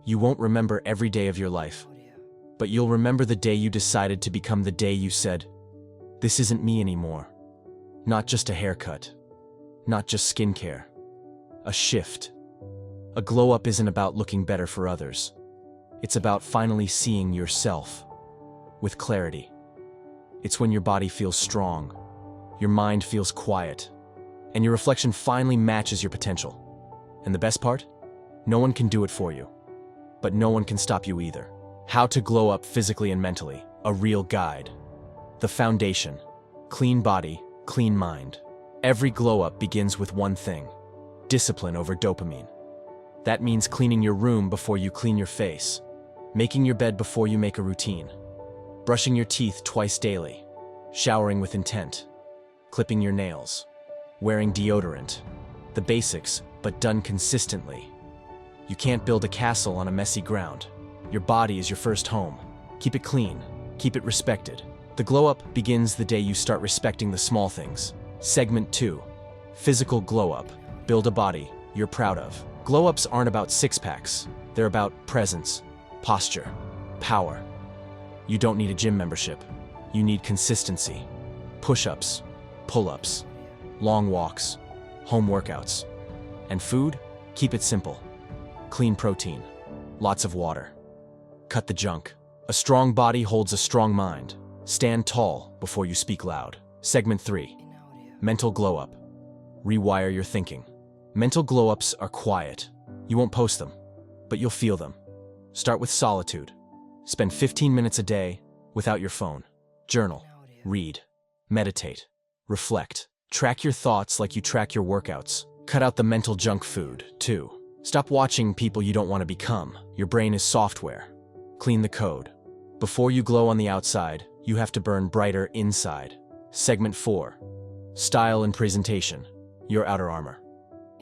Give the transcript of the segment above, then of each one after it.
You won't remember every day of your life, but you'll remember the day you decided to become the day you said, "This isn't me anymore." Not just a haircut, not just skincare. A shift. A glow up isn't about looking better for others. It's about finally seeing yourself with clarity. It's when your body feels strong, your mind feels quiet, and your reflection finally matches your potential. And the best part? No one can do it for you, but no one can stop you either. How to glow up physically and mentally, a real guide. The foundation: clean body, clean mind. Every glow up begins with one thing: discipline over dopamine. That means cleaning your room before you clean your face, making your bed before you make a routine, brushing your teeth twice daily, showering with intent, clipping your nails, wearing deodorant. The basics, but done consistently. You can't build a castle on a messy ground. Your body is your first home. Keep it clean, keep it respected. The glow up begins the day you start respecting the small things. Segment 2. Physical glow up. Build a body you're proud of. Glow ups aren't about six-packs. They're about presence, posture, power. You don't need a gym membership. You need consistency. Push-ups, pull-ups, long walks, home workouts. And food? Keep it simple. Clean protein, lots of water. Cut the junk. A strong body holds a strong mind. Stand tall before you speak loud. Segment 3. Mental glow up. Rewire your thinking. Mental glow ups are quiet. You won't post them, but you'll feel them. Start with solitude. Spend 15 minutes a day without your phone. Journal, read, meditate, reflect. Track your thoughts like you track your workouts. Cut out the mental junk food, too. Stop watching people you don't want to become. Your brain is software. Clean the code. Before you glow on the outside, you have to burn brighter inside. Segment 4. Style and presentation. Your outer armor.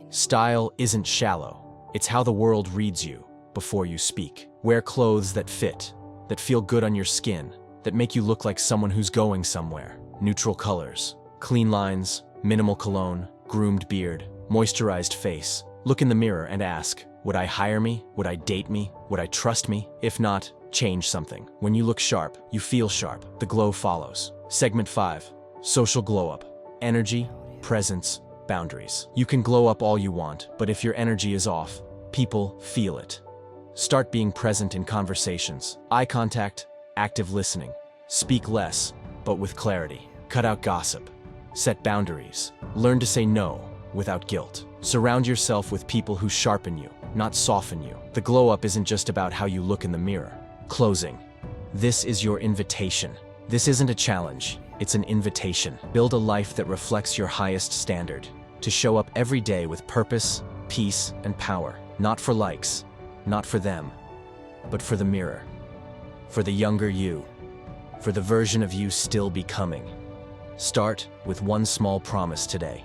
Style isn't shallow. It's how the world reads you before you speak. Wear clothes that fit, that feel good on your skin, that make you look like someone who's going somewhere. Neutral colors, clean lines, minimal cologne, groomed beard, moisturized face. Look in the mirror and ask, would I hire me? Would I date me? Would I trust me? If not, change something. When you look sharp, you feel sharp. The glow follows. Segment 5. Social glow up. Energy, presence, boundaries. You can glow up all you want, but if your energy is off, people feel it. Start being present in conversations. Eye contact, active listening. Speak less, but with clarity. Cut out gossip. Set boundaries. Learn to say no without guilt. Surround yourself with people who sharpen you, not soften you. The glow up isn't just about how you look in the mirror. Closing. This is your invitation. This isn't a challenge, it's an invitation. Build a life that reflects your highest standard. To show up every day with purpose, peace, and power. Not for likes, not for them, but for the mirror. For the younger you. For the version of you still becoming. Start with one small promise today.